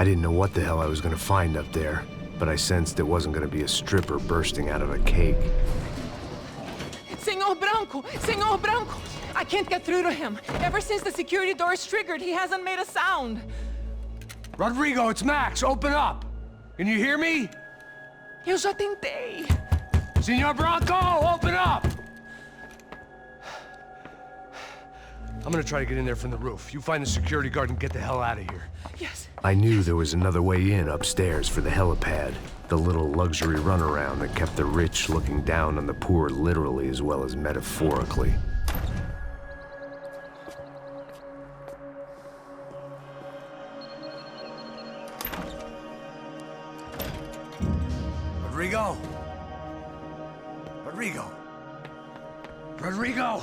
I didn't know what the hell I was gonna find up there, but I sensed it wasn't gonna be a stripper bursting out of a cake. Senor Branco! I can't get through to him. Ever since the security door is triggered, he hasn't made a sound. Rodrigo, it's Max. Open up. Can you hear me? Eu já tentei. Senor Branco, open up! I'm gonna try to get in there from the roof. You find the security guard and get the hell out of here. Yes. I knew there was another way in upstairs for the helipad. The little luxury runaround that kept the rich looking down on the poor literally as well as metaphorically. Rodrigo! Rodrigo! Rodrigo!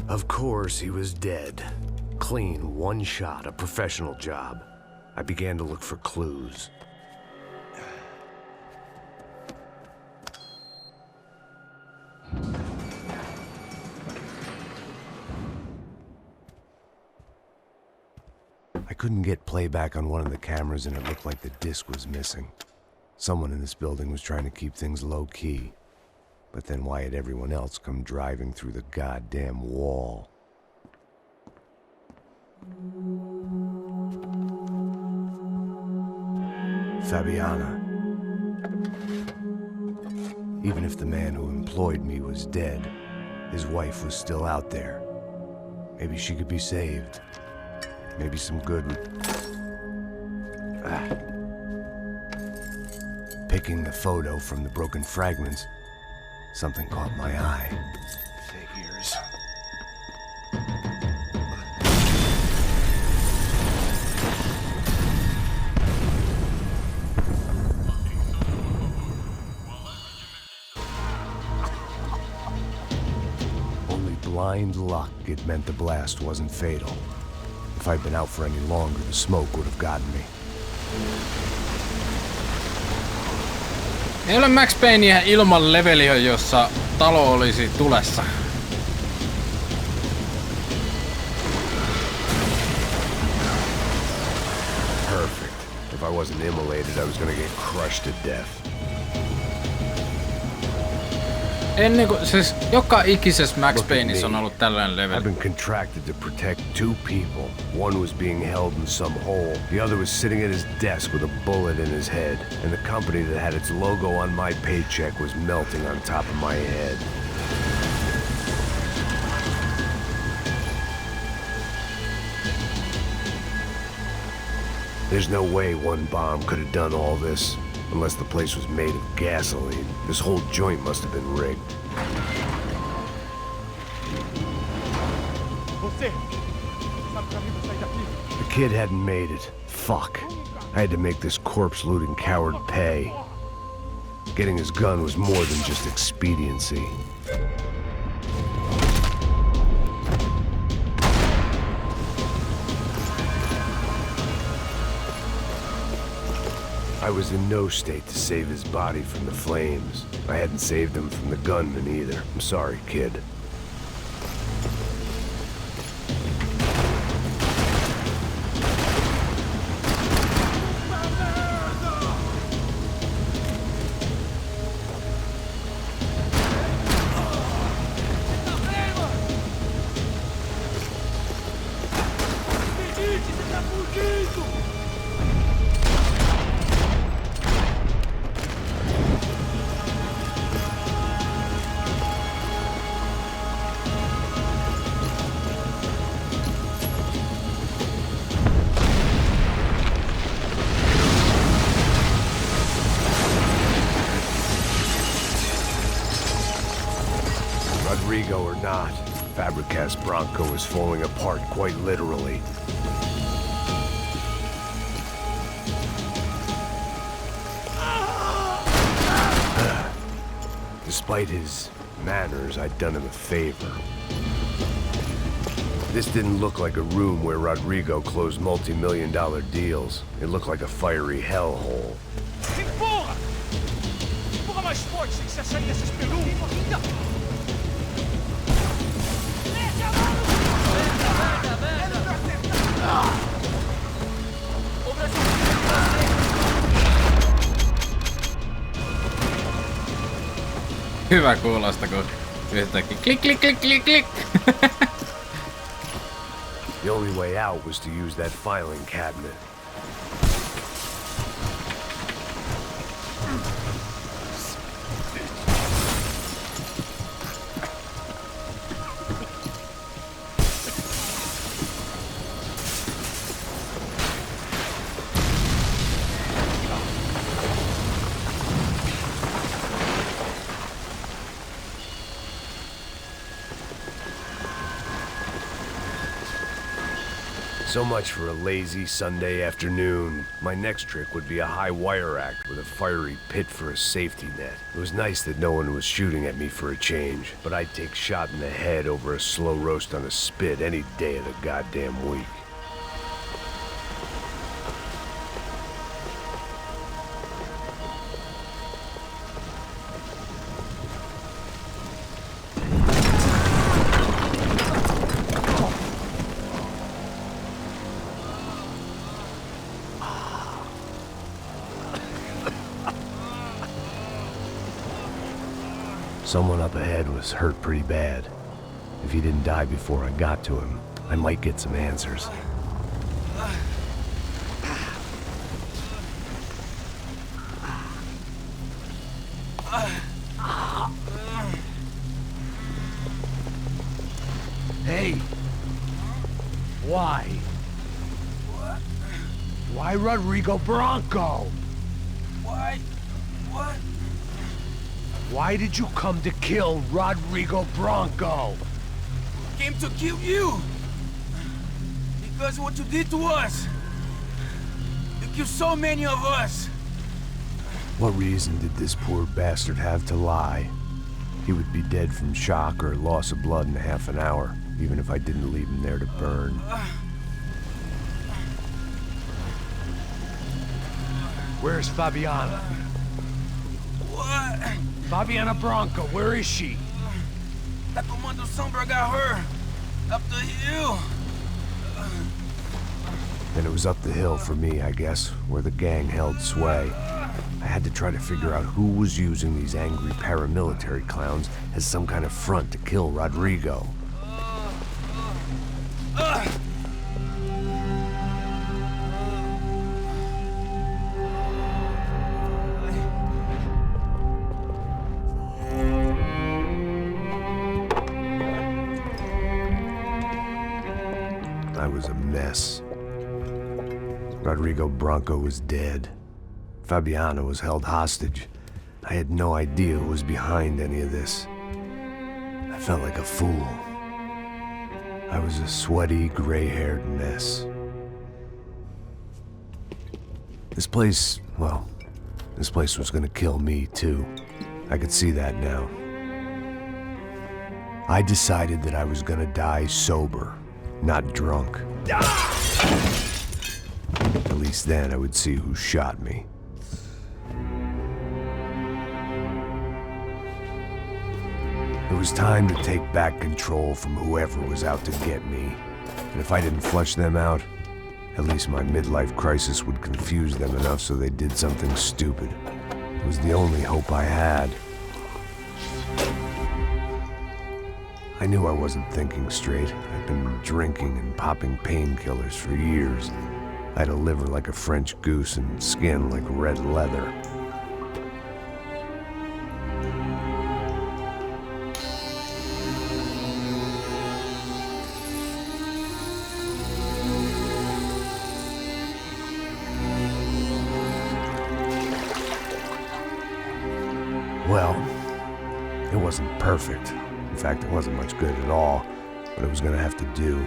Of course, he was dead. Clean, one shot, a professional job. I began to look for clues. I couldn't get playback on one of the cameras and it looked like the disc was missing. Someone in this building was trying to keep things low-key. But then why had everyone else come driving through the goddamn wall? Fabiana. Even if the man who employed me was dead, his wife was still out there. Maybe she could be saved. Maybe some good would... Picking the photo from the broken fragments, something caught my eye. Figures. Only blind luck it meant the blast wasn't fatal. If I'd been out for any longer, the smoke would have gotten me. Ei ole Max Payneä ilman leveliä, jossa talo olisi tulessa. Perfect. If I wasn't immolated, I was gonna get crushed to death. Ennen kuin, siis joka ikisessä Max Payneissa on ollut tällainen level. I've been contracted to protect two people. One was being held in some hole. The other was sitting at his desk with a bullet in his head. And the company that had its logo on my paycheck was melting on top of my head. There's no way one bomb could have done all this. Unless the place was made of gasoline. This whole joint must have been rigged. The kid hadn't made it. Fuck. I had to make this corpse-looting coward pay. Getting his gun was more than just expediency. I was in no state to save his body from the flames. I hadn't saved him from the gunman either. I'm sorry, kid. Rodrigo or not, Fabricas Branco is falling apart quite literally. Despite his manners, I'd done him a favor. This didn't look like a room where Rodrigo closed multi-million-dollar deals. It looked like a fiery hellhole. Missä se desesperou? Hyvä kuulosta, kun yhtäkkiä klik klik klik klik klik. The only way out was to use that filing cabinet. So much for a lazy Sunday afternoon. My next trick would be a high wire act with a fiery pit for a safety net. It was nice that no one was shooting at me for a change, but I'd take shot in the head over a slow roast on a spit any day of the goddamn week. Someone up ahead was hurt pretty bad. If he didn't die before I got to him, I might get some answers. Hey! Why? What? Why Rodrigo Bronco? Why? What? Why did you come to kill Rodrigo Bronco? Came to kill you! Because what you did to us! You killed so many of us! What reason did this poor bastard have to lie? He would be dead from shock or loss of blood in half an hour, even if I didn't leave him there to burn. Where's Fabiana? What? Fabiana Bronco, where is she? That Commando Sombra got her! Up the hill! And it was up the hill for me, I guess, where the gang held sway. I had to try to figure out who was using these angry paramilitary clowns as some kind of front to kill Rodrigo. I was a mess. Rodrigo Bronco was dead. Fabiana was held hostage. I had no idea who was behind any of this. I felt like a fool. I was a sweaty, gray-haired mess. This place, well, this place was gonna kill me too. I could see that now. I decided that I was gonna die sober, not drunk. At least then I would see who shot me. It was time to take back control from whoever was out to get me. And if I didn't flush them out, at least my midlife crisis would confuse them enough so they did something stupid. It was the only hope I had. I knew I wasn't thinking straight. I'd been drinking and popping painkillers for years. I had a liver like a French goose and skin like red leather. Well, it wasn't perfect. In fact, it wasn't much good at all, but it was gonna have to do.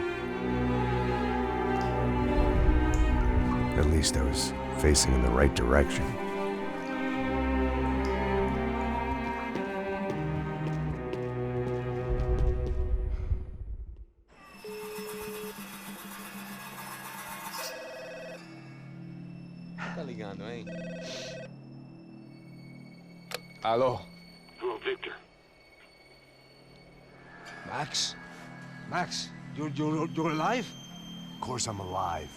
At least I was facing in the right direction. Tá ligando, hein? Alô? Max? Max, you're alive? Of course I'm alive.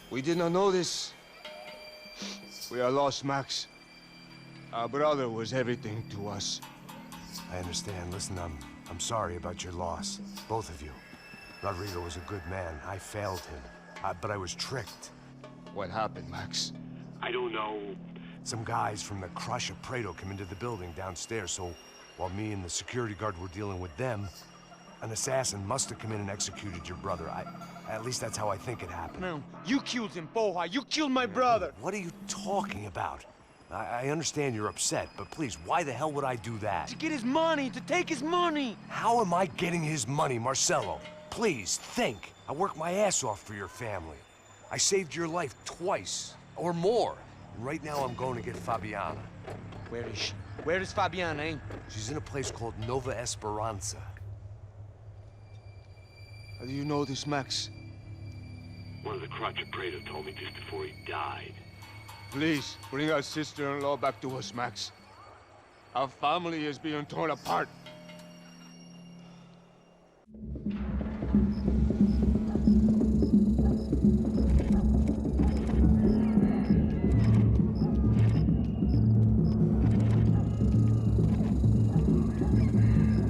We did not know this. We are lost, Max. Our brother was everything to us. I understand. Listen, I'm sorry about your loss. Both of you. Rodrigo was a good man. I failed him. But I was tricked. What happened, Max? I don't know. Some guys from the Crush of Prado came into the building downstairs, so while me and the security guard were dealing with them, an assassin must have come in and executed your brother. At least that's how I think it happened. No, you killed him, Poha. You killed my brother. What are you talking about? I understand you're upset, but please, why the hell would I do that? To get his money, to take his money. How am I getting his money, Marcelo? Please, think. I worked my ass off for your family. I saved your life twice, or more. Right now I'm going to get Fabiana. Where is she? Where is Fabiana, eh? She's in a place called Nova Esperanza. How do you know this, Max? One of the Crotch of Prado told me just before he died. Please, bring our sister-in-law back to us, Max. Our family is being torn apart.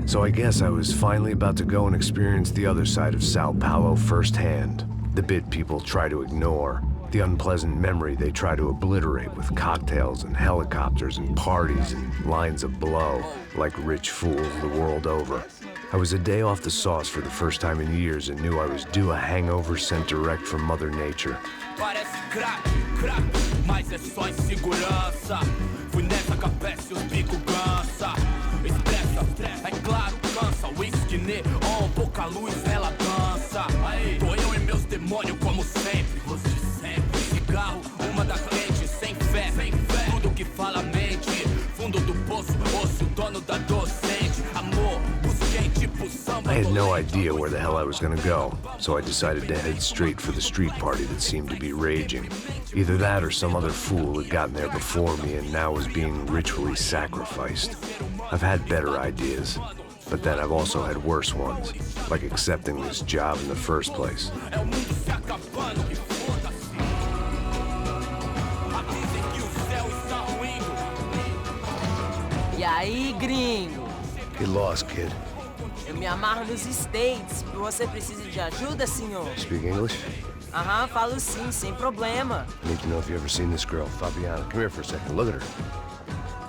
So I guess I was finally about to go and experience the other side of Sao Paulo firsthand. The bit people try to ignore. The unpleasant memory they try to obliterate with cocktails and helicopters and parties and lines of blow, like rich fools the world over. I was a day off the sauce for the first time in years and knew I was due a hangover sent direct from Mother Nature. Parece crack, mas é só insegurança. Fui nessa capeste, os bico cansa. Estressa, é claro, cansa. Whisky, neon, pouca luz, ela dança. Aí, tô eu e meus demônios como sempre. Os de sempre. Cigarro, uma da frente, sem fé. Tudo que fala mente. Fundo do poço, osso, dono da docente. Amor, busquei tipo samba. I had no idea where the hell I was gonna go, so I decided to head straight for the street party that seemed to be raging. Either that or some other fool had gotten there before me and now was being ritually sacrificed. I've had better ideas, but then I've also had worse ones, like accepting this job in the first place. E aí, gringo? Get lost, kid. Eu me amarro nos States. Você precisa de ajuda, senhor? Speak English? Aham, falo sim, sem problema. I need to know if you've ever seen this girl, Fabiana. Come here for a second. Look at her.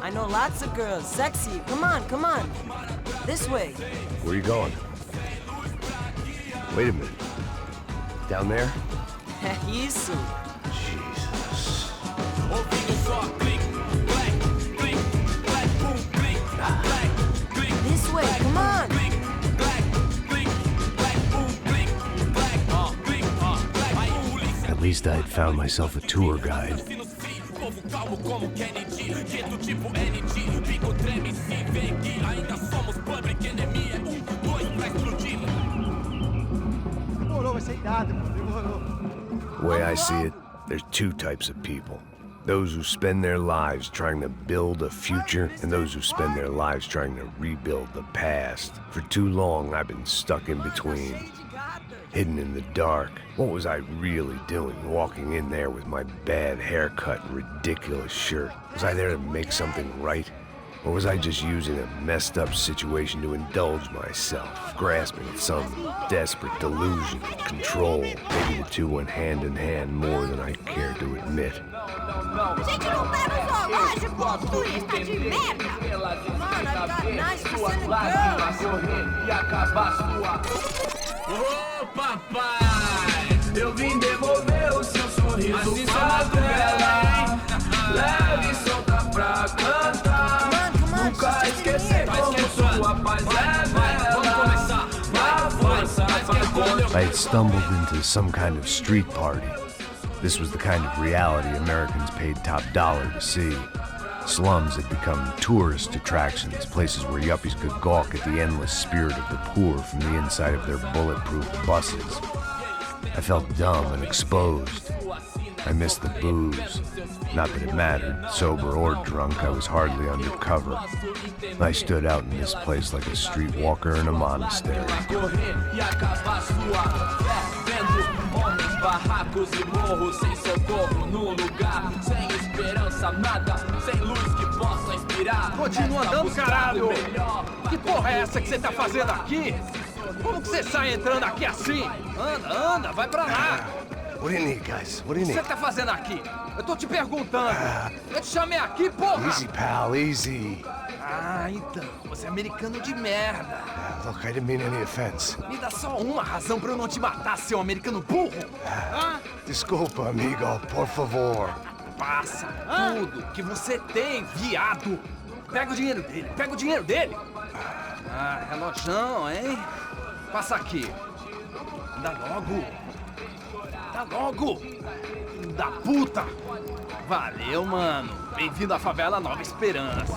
I know lots of girls. Sexy. Come on. This way. Where are you going? Wait a minute. Down there? É isso. Jesus. This way, come on. At least I had found myself a tour guide. The way I see it, there's two types of people. Those who spend their lives trying to build a future, and those who spend their lives trying to rebuild the past. For too long, I've been stuck in between. Hidden in the dark. What was I really doing, walking in there with my bad haircut and ridiculous shirt? Was I there to make something right? Or was I just using a messed up situation to indulge myself, grasping at some desperate delusion of control? Maybe the two went hand in hand more than I care to admit. Gente, não vai no zoológico, turista de merda! Mano, I've got nice percent Ô papai, eu vim devolver o seu sorriso pra ela. Leve e solta pra cantar. Nunca esquecer como sua paz é bela. Vai, força, I had stumbled into some kind of street party. This was the kind of reality Americans paid top dollar to see. Slums had become tourist attractions, places where yuppies could gawk at the endless spirit of the poor from the inside of their bulletproof buses. I felt dumb and exposed. I missed the booze. Not that it mattered. Sober or drunk, I was hardly under cover. I stood out in this place like a streetwalker in a monastery. Barracos e morros sem socorro no lugar, sem esperança, nada, sem luz que possa inspirar. Continua andando, caralho! Que porra é essa que você tá fazendo aqui? Como que você sai entrando aqui assim? Anda, vai pra lá! What do you need, guys? What do you O que need? você tá fazendo aqui? Eu tô te perguntando. Eu te chamei aqui, porra! Easy, pal, easy. Ah, então, você é americano de merda. Look, I didn't mean any offense. Me dá só uma razão pra eu não te matar, seu americano burro. Desculpa, amigo, por favor. Passa tudo que você tem, viado. Pega o dinheiro dele, Ah, relojão, hein? Passa aqui. Dá logo. Filho da puta. Valeu, mano. Bem-vindo à favela Nova Esperança.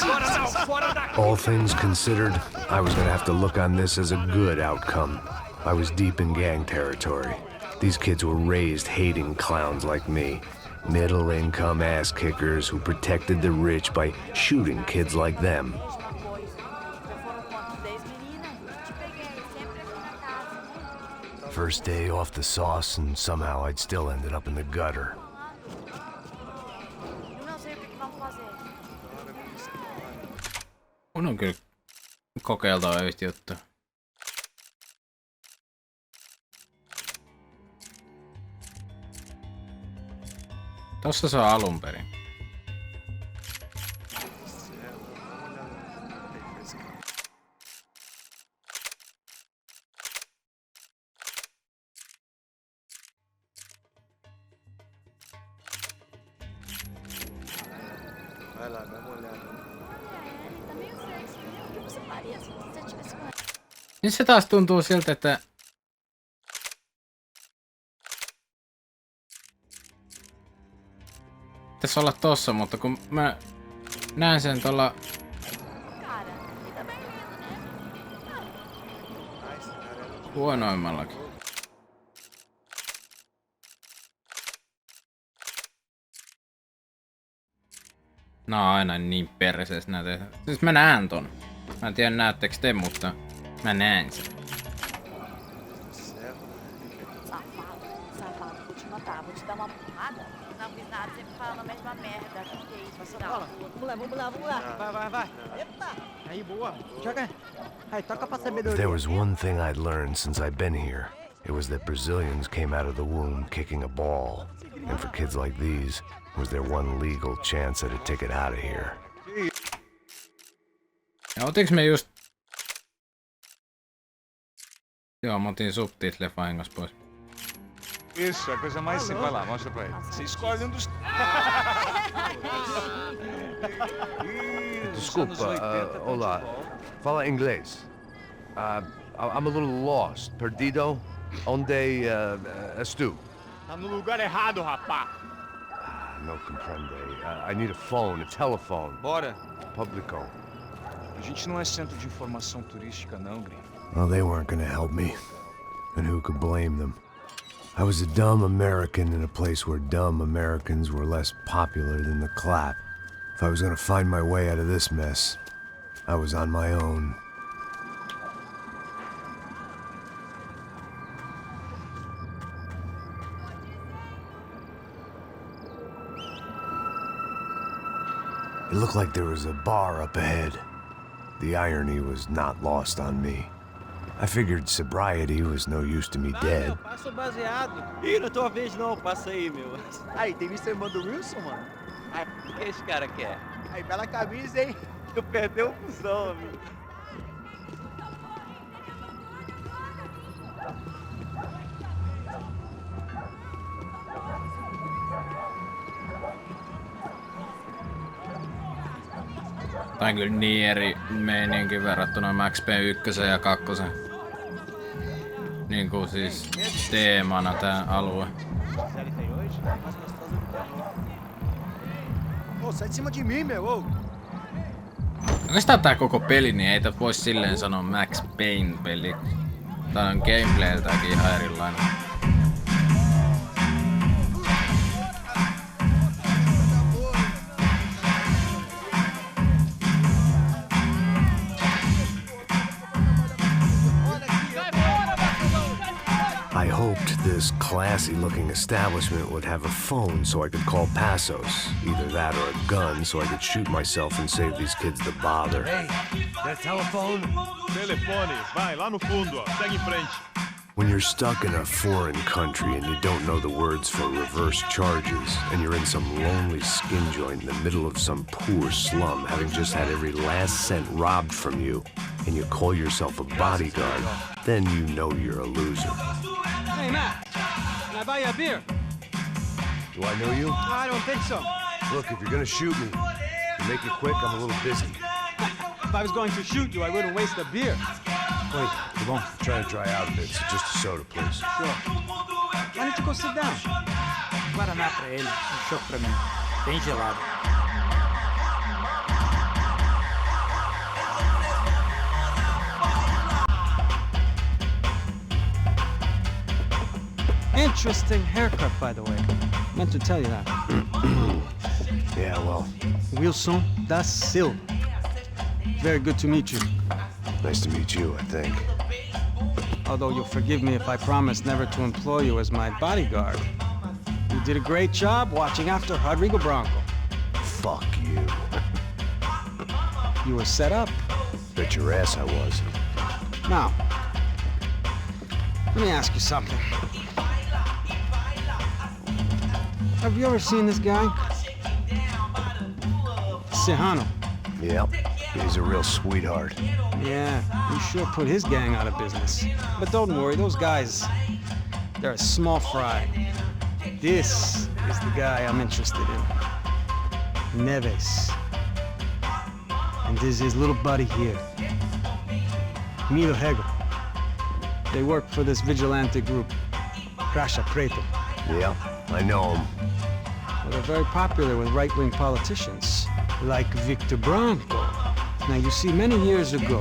Agora não, fora daqui. All things considered, I was gonna have to look on this as a good outcome. I was deep in gang territory. These kids were raised hating clowns like me. Middle-income ass-kickers who protected the rich by shooting kids like them. First day off the sauce, and somehow I'd still ended up in the gutter. Mun on kyllä kokeiltava yhtä juttua. Tossa se on alun perin. Vai lá, dá uma olhada. Niin se taas tuntuu siltä, että pitäisi olla tossa, mutta kun mä näen sen tuolla huonoimmallakin. No aina niin persees näitä. Siis mä näen ton. Mä en tiedä näettekö te, mutta mä näen sen. Safado, vou te matar, vou te dar uma porrada. Não fiz nada, sempre falando a mesma merda. Que isso, vai sonar. Vamos lá. Vai. Eita! Aí, boa. Joga. Aí, toca pra If sabedoria. there was one thing I'd learned since I've been here, it was that Brazilians came out of the womb kicking a ball. And for kids like these, it was their one legal chance at a ticket out of here. Ja otiks me just... Joo, mä otin subtitlet vahingossa pois. Isso, é a coisa mais simples. Vai lá, mostra pra ele. Você escolhe dos... Desculpa, olá. Fala inglês. I'm a little lost. Perdido? Onde estou? Tá no lugar errado, rapá. No comprende. I need a phone, a telephone. Bora. Publico. A gente não é centro de informação turística, não, gringo. Well, they weren't gonna help me. And who could blame them? I was a dumb American in a place where dumb Americans were less popular than the clap. If I was gonna find my way out of this mess, I was on my own. It looked like there was a bar up ahead. The irony was not lost on me. I figured sobriety was no use to me dead. Não, passa o baseado. Ih, não é tua vez não, passa aí, meu. Aí, tem visto a irmã do Wilson, mano? Aí, o que esse cara quer? Aí, bela camisa, hein? Tu perdeu o cuzão, amigo. Tää on kyllä niin eri meininki verrattuna Max Payne 1 ja 2. Niinku siis teemana tää alue. Ô, sai de cima de mim, meu, ô. Oikeastaan tää koko peli, niin ei tää vois silleen sanoa Max Payne peli. Tää on gameplayltäkin ihan erilainen. hoped this classy-looking establishment would have a phone so I could call Passos. Either that or a gun so I could shoot myself and save these kids the bother. Hey, that telephone? Telefone, vai, lá no fundo, ó. Segue em frente. When you're stuck in a foreign country and you don't know the words for reverse charges, and you're in some lonely skin joint in the middle of some poor slum, having just had every last cent robbed from you, and you call yourself a bodyguard, then you know you're a loser. Hey, Matt, can I buy you a beer? Do I know you? I don't think so. Look, if you're gonna shoot me, you make it quick, I'm a little busy. If I was going to shoot you, I wouldn't waste a beer. Wait, come on. I'm trying to dry out a bit, so just a soda, please. Sure. Why don't you go sit down? Guaraná pra ele, chopp pra mim. Bem gelado. Interesting haircut, by the way. Meant to tell you that. Yeah, well, Wilson da Silva. Very good to meet you. nice to meet you, I think. Although you'll forgive me if I promise never to employ you as my bodyguard. You did a great job watching after Rodrigo Branco. Fuck you. You were set up. Bet your ass I was. Now, let me ask you something. Have you ever seen this guy? Serrano. Yep, he's a real sweetheart. Yeah, he sure put his gang out of business. But don't worry, those guys, they're a small fry. This is the guy I'm interested in. Neves. And this is his little buddy here. Milo Hegel. They work for this vigilante group, Crasha Preto. Yep, I know him. Well, they're very popular with right-wing politicians, like Victor Branco. Now, you see, many years ago,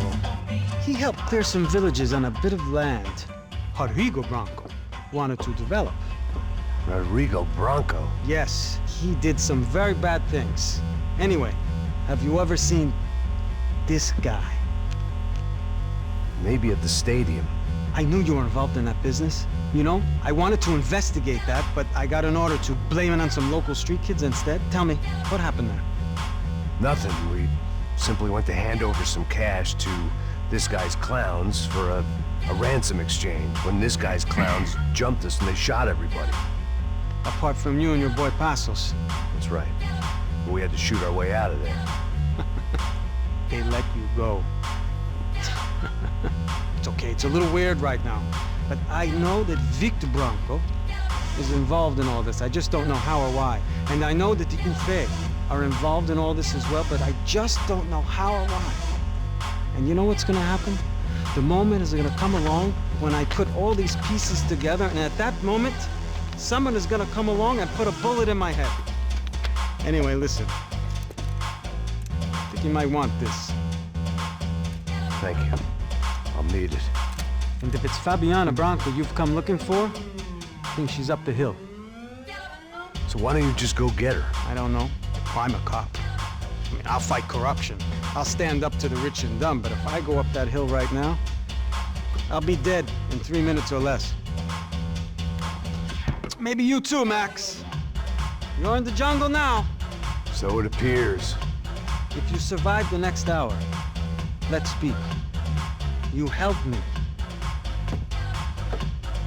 he helped clear some villages on a bit of land Rodrigo Branco wanted to develop. Rodrigo Branco? Yes, he did some very bad things. Anyway, have you ever seen this guy? Maybe at the stadium. I knew you were involved in that business. You know, I wanted to investigate that, but I got an order to blame it on some local street kids instead. Tell me, what happened there? Nothing. We simply went to hand over some cash to this guy's clowns for a ransom exchange when this guy's clowns jumped us and they shot everybody. Apart from you and your boy Passos. That's right. But we had to shoot our way out of there. They let you go. It's okay, it's a little weird right now. But I know that Victor Branco is involved in all this. I just don't know how or why. And I know that the UFE are involved in all this as well, but I just don't know how or why. And you know what's gonna happen? The moment is gonna come along when I put all these pieces together, and at that moment, someone is gonna come along and put a bullet in my head. Anyway, listen. I think you might want this. Thank you. I'll need it. And if it's Fabiana Branco you've come looking for, I think she's up the hill. So why don't you just go get her? I don't know. I'm a cop. I mean, I'll fight corruption. I'll stand up to the rich and dumb, but if I go up that hill right now, I'll be dead in 3 minutes or less. Maybe you too, Max. You're in the jungle now. So it appears. If you survive the next hour, let's speak. You helped me.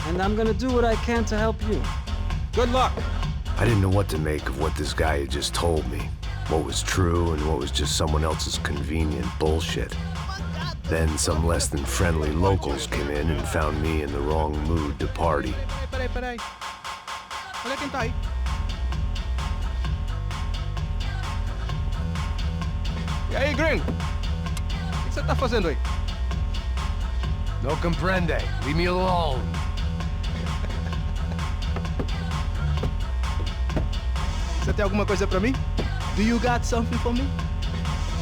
And I'm gonna do what I can to help you. Good luck. I didn't know what to make of what this guy had just told me. What was true and what was just someone else's convenient bullshit. Then some less than friendly locals came in and found me in the wrong mood to party. Peraí. Olha quem tá aí. E aí, gringo? O que você tá fazendo aí? No comprende. Leave me alone. Você tem alguma coisa pra mim? Do you got something for me?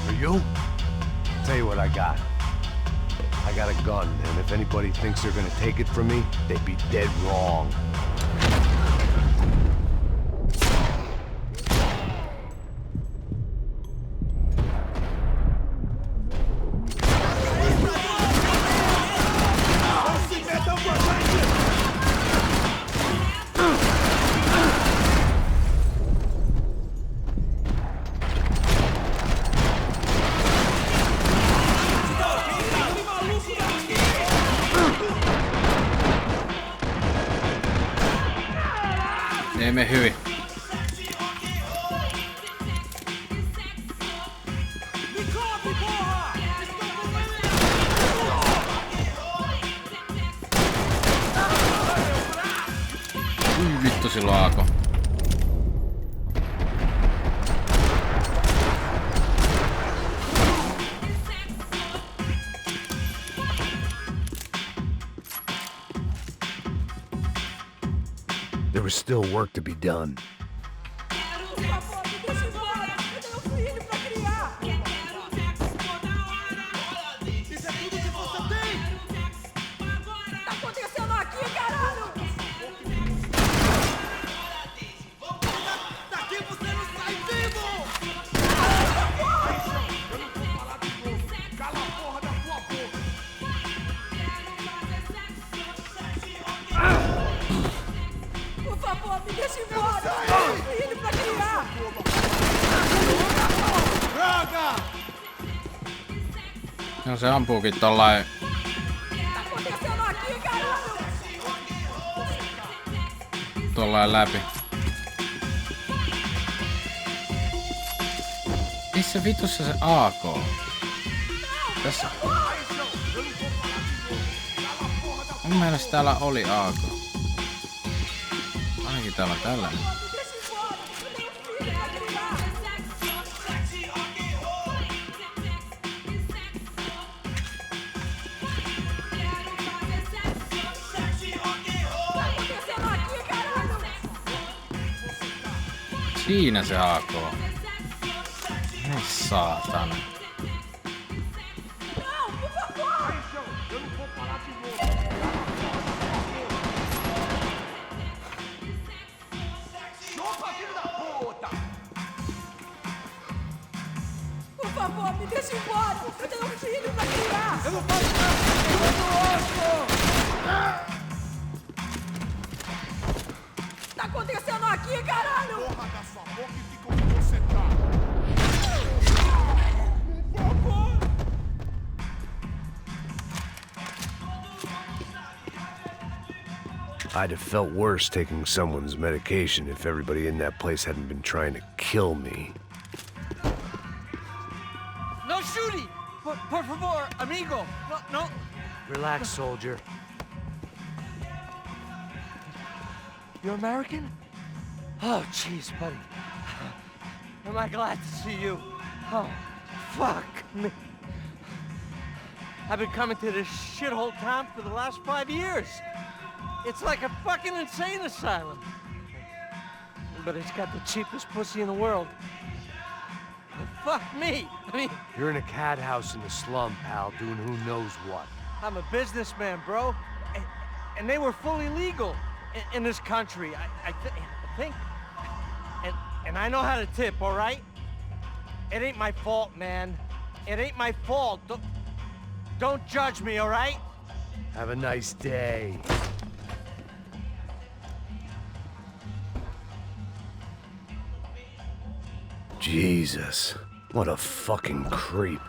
For you? Tell you what I got. I got a gun, and if anybody thinks they're gonna take it from me, they'd be dead wrong. mene hyvin. Vittu silloin Aako. There was still work to be done. No se ampuukin tollain. Tollain läpi. Missä vitussa se AK on? Tässä. Mun mielestä täällä oli AK. Ainakin täällä on tällainen. Siinä se AK. Ei saatana. Por favor, me deixa embora! Eu tenho um filho pra criar! Eu não faço nada! Eu não Tá acontecendo aqui, caralho? Porra da sua boca e fica onde você tá! Por favor! I'd have felt worse taking someone's medication if everybody in that place hadn't been trying to kill me. No shooting! Por favor, amigo! No. Relax, soldier. You're American? Oh, jeez, buddy. Am I glad to see you? Oh, fuck me. I've been coming to this shithole town for the last 5 years. It's like a fucking insane asylum. But it's got the cheapest pussy in the world. Fuck me. I mean, You're in a cat house in the slum, pal, doing who knows what. I'm a businessman, bro. And they were fully legal in this country, I think. And I know how to tip, all right? It ain't my fault, man. It ain't my fault. Don't judge me, all right? Have a nice day. Jesus, what a fucking creep.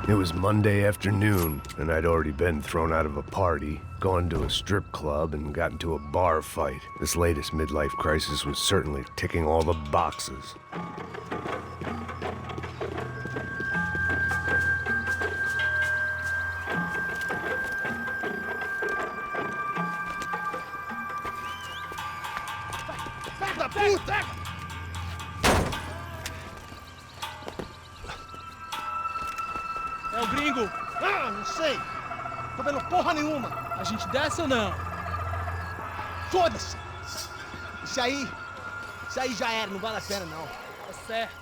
It was Monday afternoon, and I'd already been thrown out of a party, gone to a strip club, and got into a bar fight. This latest midlife crisis was certainly ticking all the boxes. Puta! É o gringo. Ah, não sei. Tô vendo porra nenhuma. A gente desce ou não? Foda-se. Isso aí já era, não vale a pena não. Tá certo.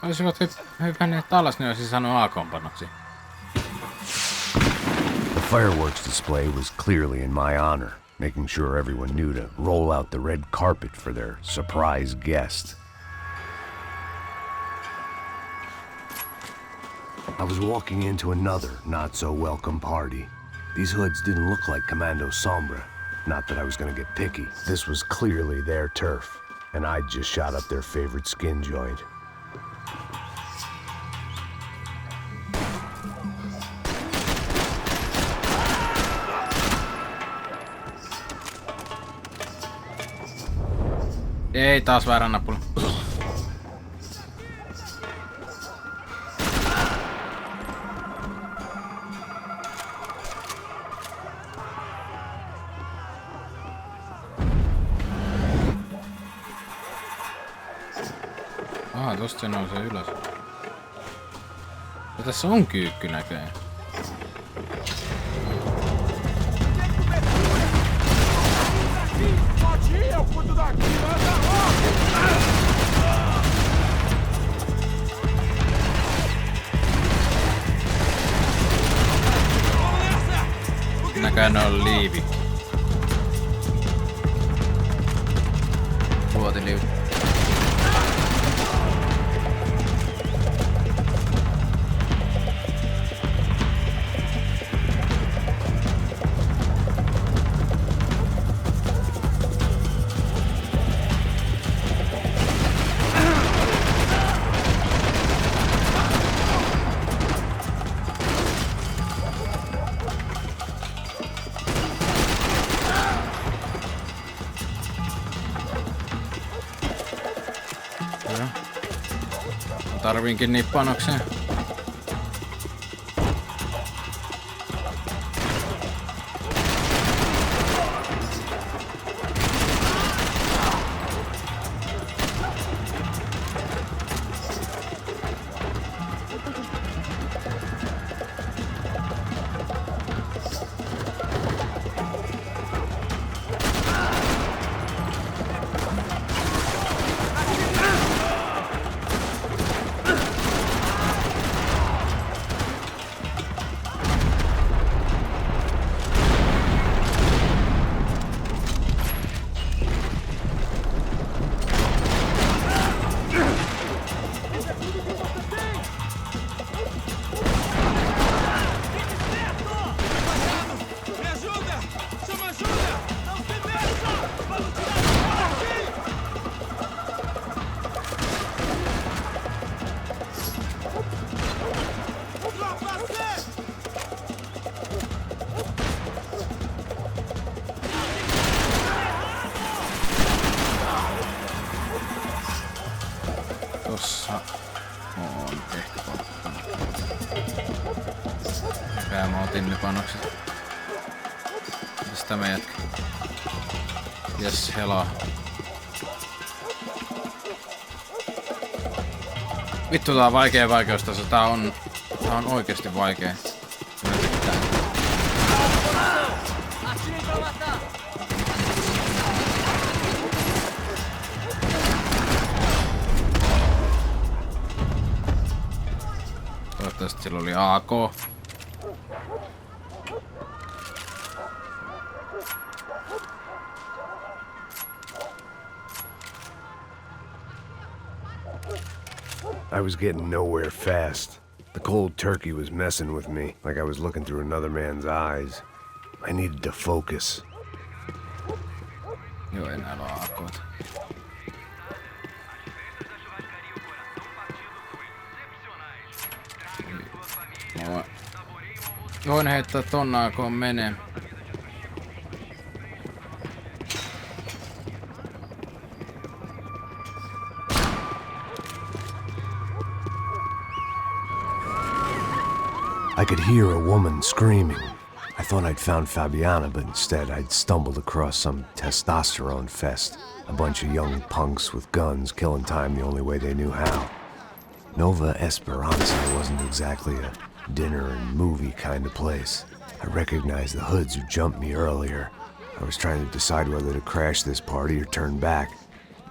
Olisivat hypänneet alas, niin olisi saanut A-kompannoksi. The fireworks display was clearly in my honor, making sure everyone knew to roll out the red carpet for their surprise guest. I was walking into another not-so-welcome party. These hoods didn't look like Commando Sombra. Not that I was gonna get picky. This was clearly their turf, and I'd just shot up their favorite skin joint. Ei taas väärä nappula. Aha, tosta se nousee ylös. Ja tässä on kyykky näköjään. Näköjään ne on liivi. Vuotiliivi. Tarviinkin niin panokseen. Tossa on tehty pottana. Mikä mä otin ne panokset. Mitäs tämä jätkä? Jes, helaa. Vittu, tää on vaikea vaikeustaso. Tää on oikeesti vaikea. Toivottavasti sillä oli AK. I was getting nowhere fast. The cold turkey was messing with me, like I was looking through another man's eyes. I needed to focus. Joo, ei näillä ole AK:ta. Voin heittää ton AK:n menee. I could hear a woman screaming. I thought I'd found Fabiana, but instead I'd stumbled across some testosterone fest. A bunch of young punks with guns killing time the only way they knew how. Nova Esperanza wasn't exactly a dinner and movie kind of place. I recognized the hoods who jumped me earlier. I was trying to decide whether to crash this party or turn back,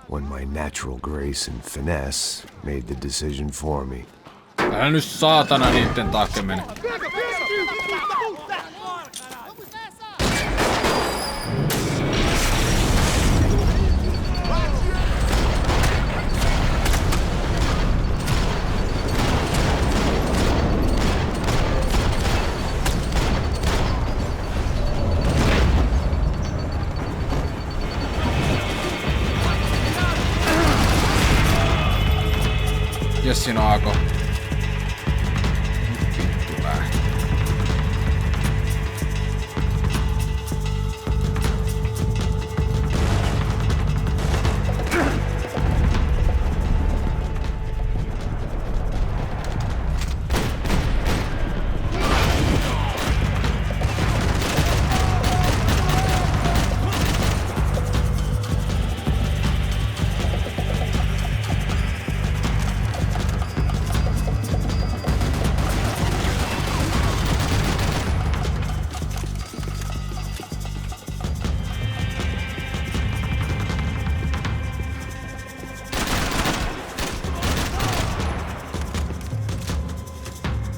when my natural grace and finesse made the decision for me. Älä nyt saatana niitten takke mene. Jes, siinä on AK. Vittu vähän.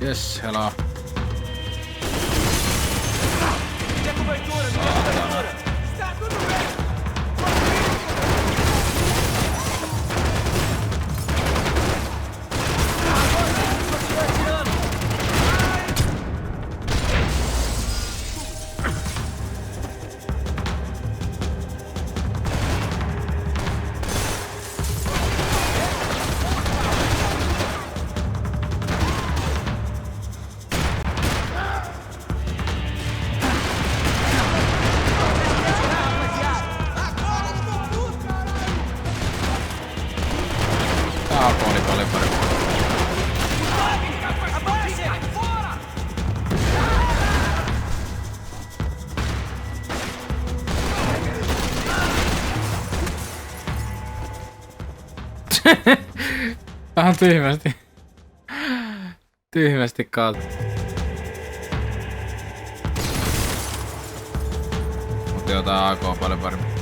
Yes, hello. Vähän tyhmästi kautta. Mutta jotain AK on paljon paremmin.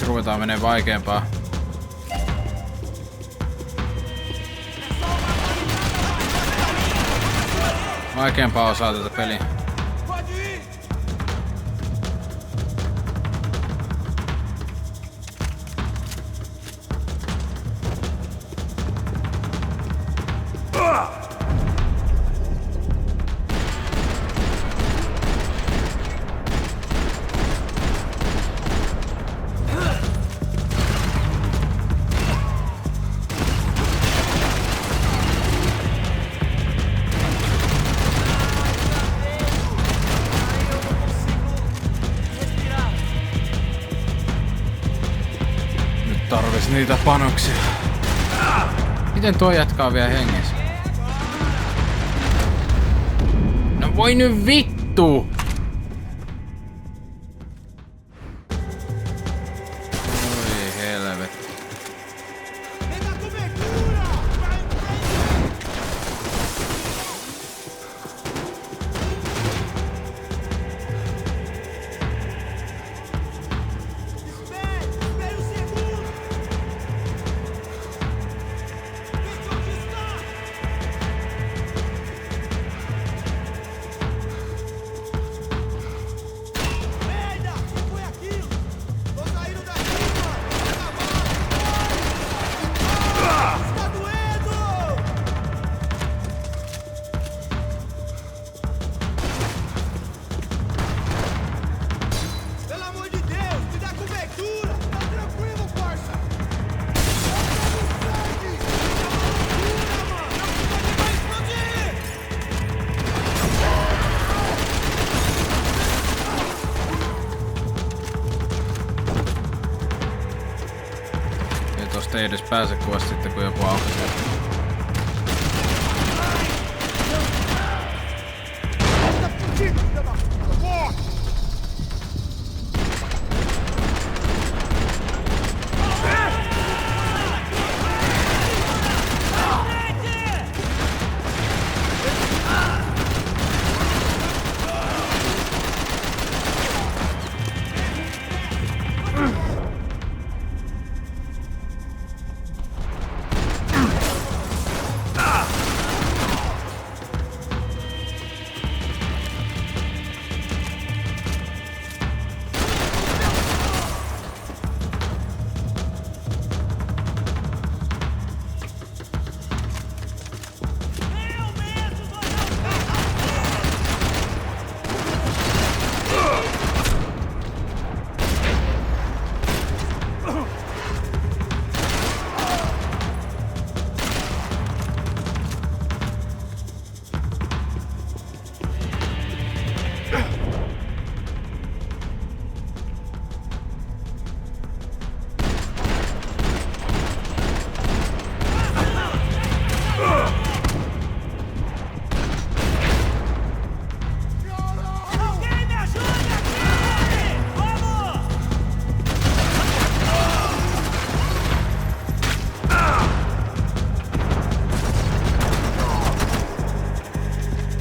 Ruvetaan menee vaikeampaa. Vaikeampaa osaa tätä peliä. Tarvis niitä panoksia. Miten tuo jatkaa vielä hengessä? No voi nyt vittu! Oi helvetti. Ei edes pääse kuva sitten kun joku aukaisee.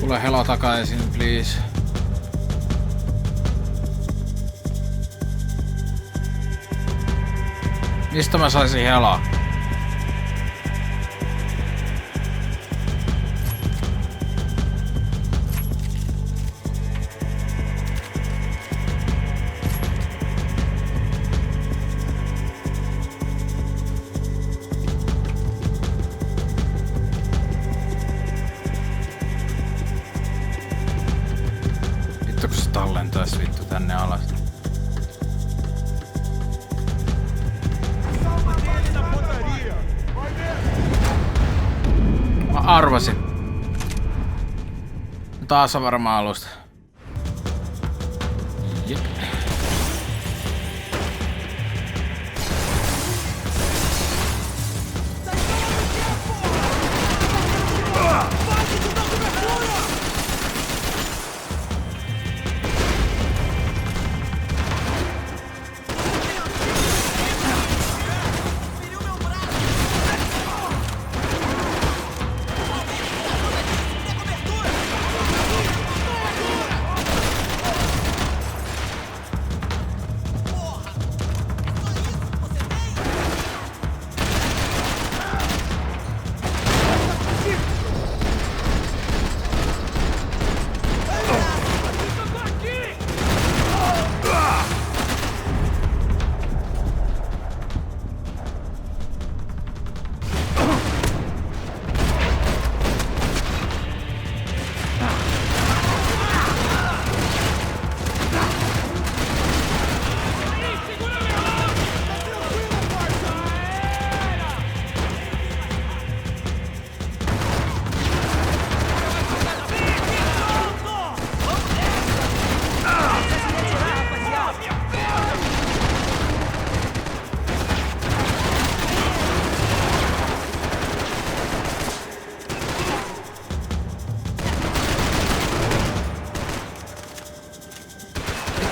Tule helo takaisin, please. Mistä mä saisin helaa? Vittu kun se tallentais vittu tänne alas. Mä arvasin. Taas on varmaan alusta. Jep.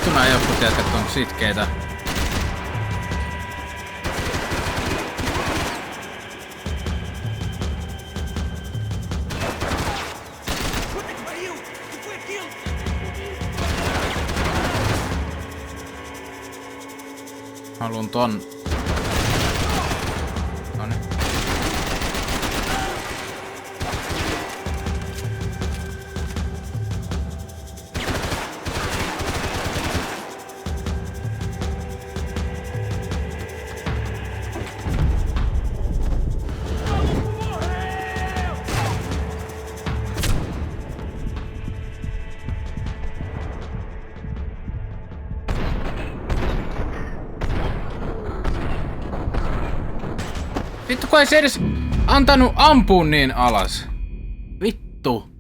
Nämä jotkut jätkät on sitkeitä. Haluun ton. Noniin. Vittu kun ei se edes antanut ampua niin alas. Vittu.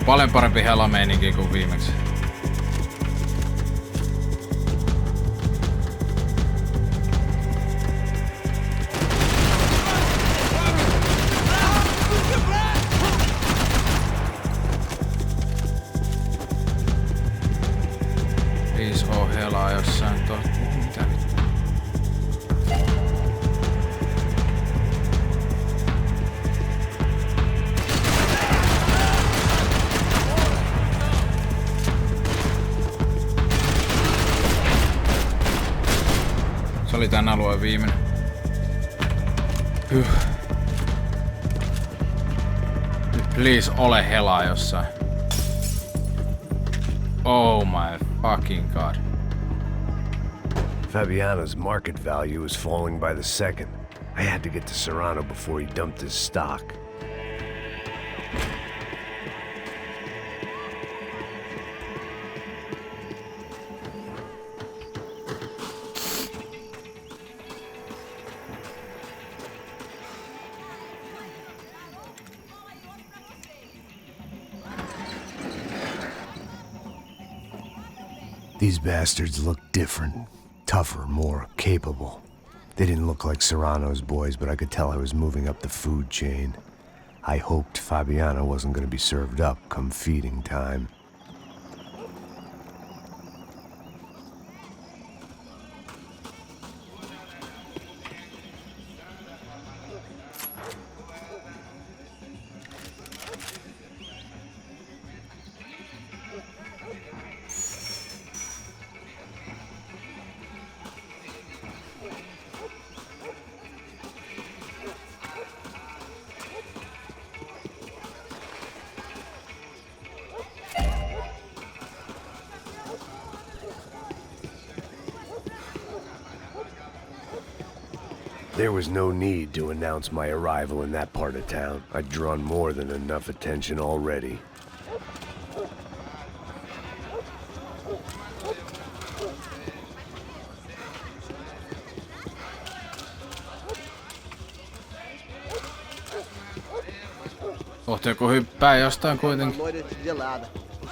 paljon parempi helameininki kuin viimeksi. Please oo helaa jossain mitä vittu. Se oli tän alueen viimeinen. Please ole helaa jossain. Oh my fucking god. Fabiana's market value was falling by the second. I had to get to Serrano before he dumped his stock. These bastards looked different, tougher, more capable. They didn't look like Serrano's boys, but I could tell I was moving up the food chain. I hoped Fabiana wasn't going to be served up come feeding time. There was no need to announce my arrival in that part of town. I'd drawn more than enough attention already. Kohta joku hyppää jostain kuitenkin.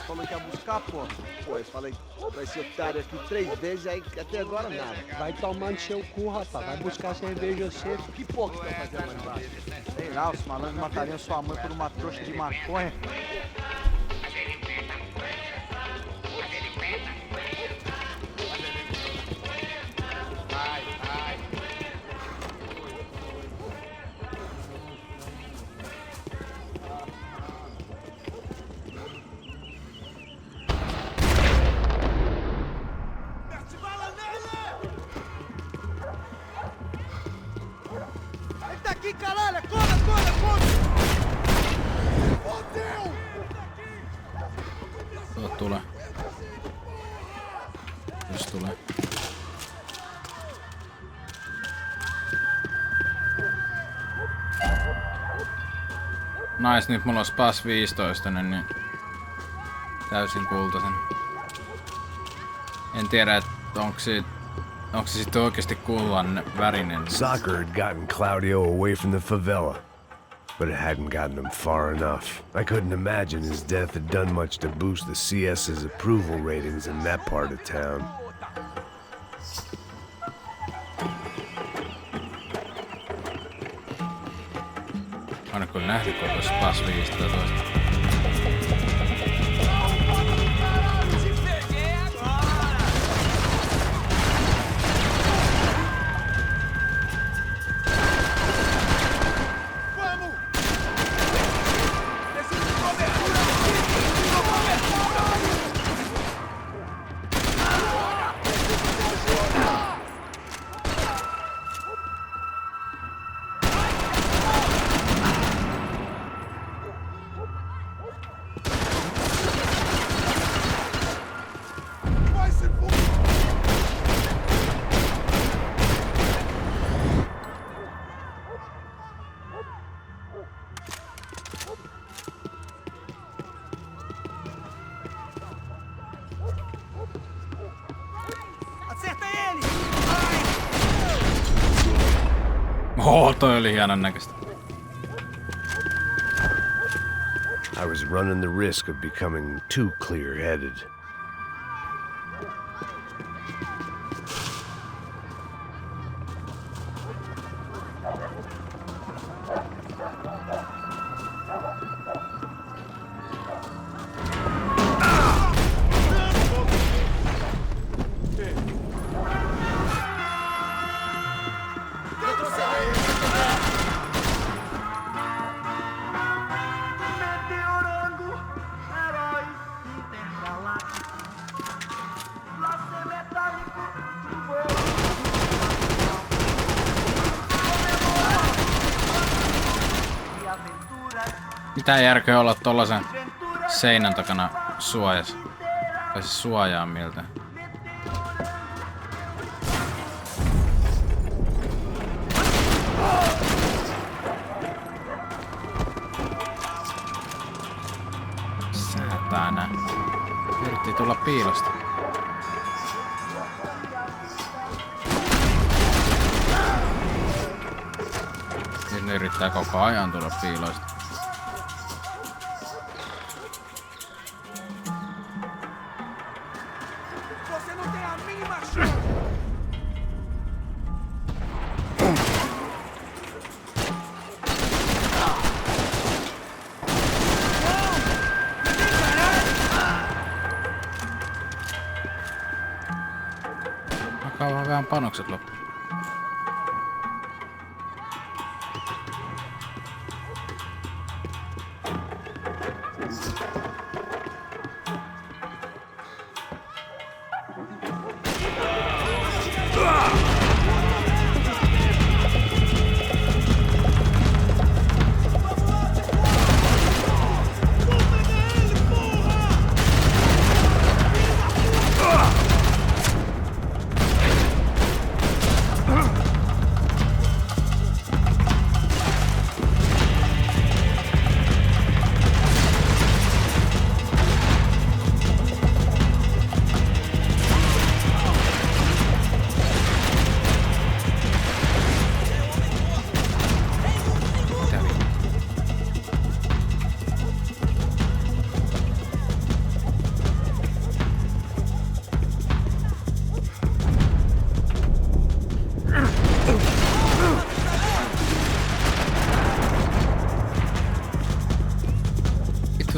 Falou que ia buscar, pô. Pô, eu falei pra esse otário aqui 3 vezes, aí até agora nada. Vai tomar no seu cu, rapaz. Vai buscar cerveja você. Que porra que tá fazendo lá embaixo? Sei lá, os malandros matariam sua mãe por uma trouxa de maconha. Tule. Jos tulee. Nice, nyt mulla on spas 15, niin täysin kultaisen. En tiedä, että onko se sitten oikeesti kullan värinen. Soccer had gotten Claudio away from the favela, but it hadn't gotten him far enough. I couldn't imagine his death had done much to boost the CS's approval ratings in that part of town. Aina kun nähty koko spas 15. Toi oli hienon näköistä. I was running the risk of becoming too clear-headed. Mitä järkeä olla tollasen seinän takana suojassa? Tai siis suojaa miltä? Säätänä. Yritti tulla piilosta. Nyt ne yrittää koko ajan tulla piilosta. Kauan vähän panokset loppu.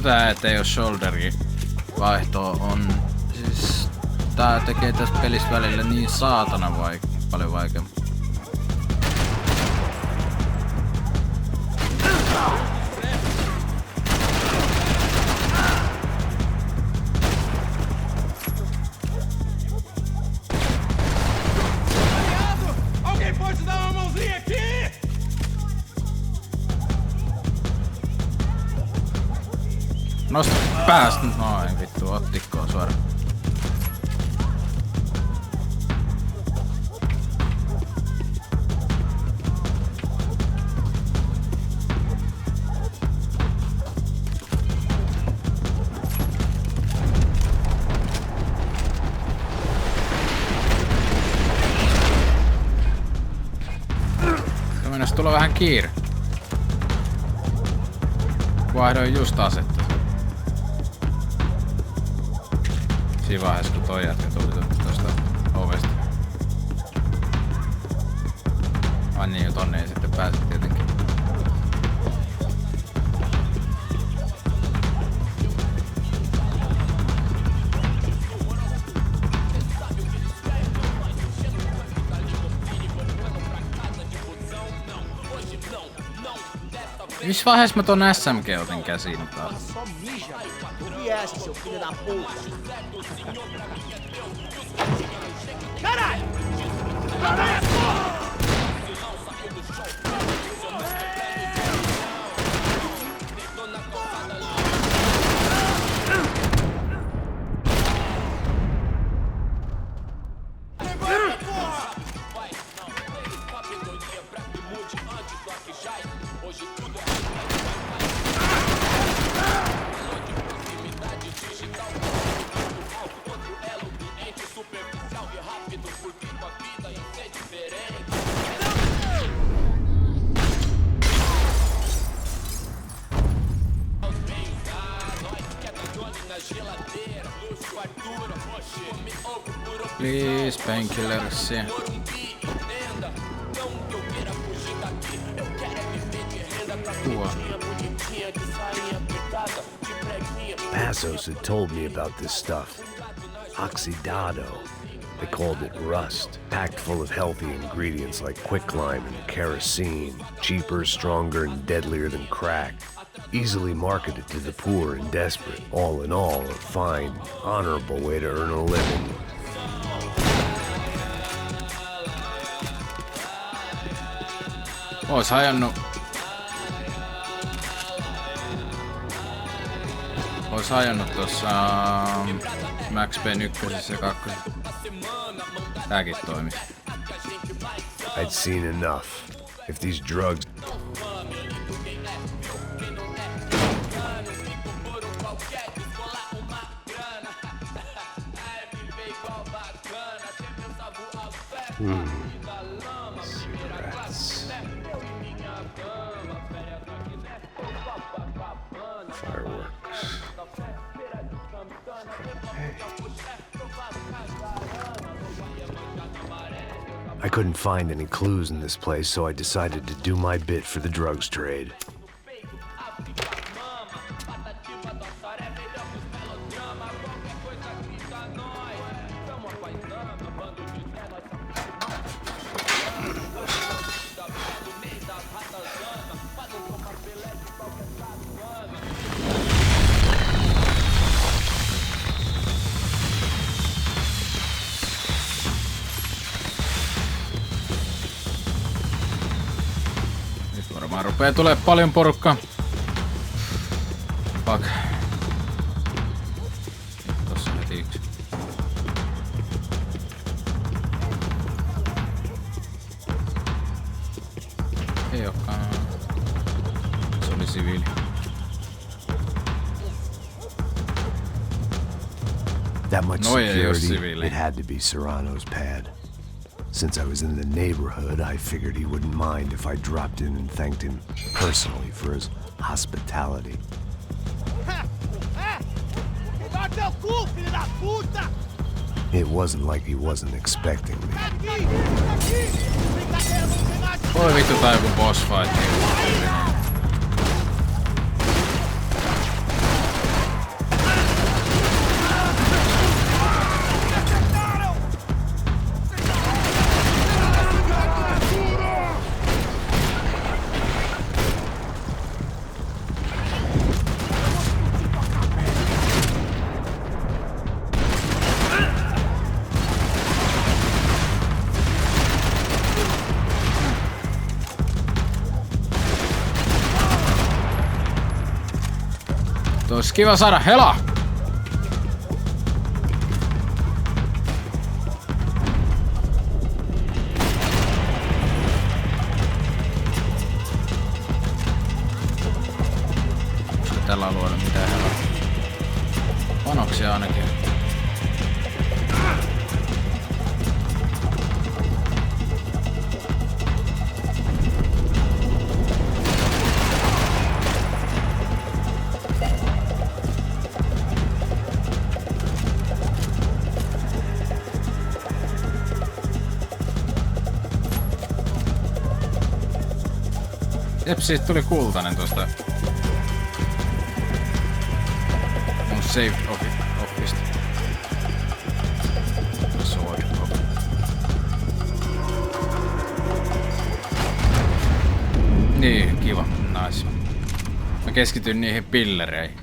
Tää ettei oo shoulderin vaihtoa on siis tää tekee tästä pelistä välillä niin saatana paljon vaikeammin. Nosta päästä. Noin vittu, ottikkoon suoraan. Mennäs tulla vähän kiire. Vaihdoin just asetta. Siinä vaiheessa kun toi jätkä tuli tosta ovesta. Ai niin, jo tonne ei sitten pääse tietenkin. Missä vaiheessa mä ton SMG otin käsiin taas? Viesse, seu filho da puta! Caralho! Please, painkillers. Passos had told me about this stuff. Oxidado. They called it rust, packed full of healthy ingredients like quicklime and kerosene, cheaper, stronger, and deadlier than crack. Easily marketed to the poor and desperate. All in all, a fine, honorable way to earn a living. Ois hajannut tossa Max Payne 1 ja 2. Tääkin toimi. I'd seen enough. If these drugs... Cigarettes. Fireworks. I couldn't find any clues in this place, so I decided to do my bit for the drugs trade. Rupee tulee paljon porukkaa. Fuck. Tossa heti yksi. Ei olekaan. Se oli siviili. That much security, it had to be Serrano's pad. Since I was in the neighborhood, I figured he wouldn't mind if I dropped in and thanked him personally for his hospitality. It wasn't like he wasn't expecting me. Voi vittu, tää joku boss fight. Olisi kiva saada hela! Onko tällä alueella mitään helaa? Panoksia ainakin. Jep, siitä tuli kultainen tosta mun save offista. Sword off. Niin, kiva. Nice. Mä keskityn niihin pillereihin.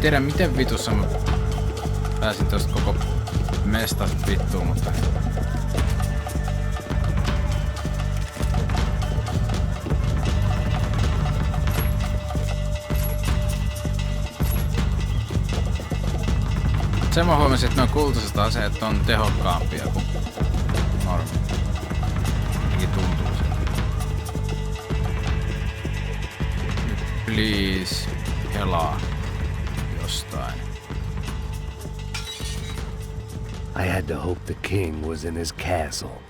tiedä miten vitussa mä pääsin tosta koko mestasta vittuun, mutta... Sen mä huomasin, että nuo kultaiset aseet on tehokkaampia kuin normi. Jotenkin tuntuu se. Please, helaa jostain. I had to hope the king was in his castle.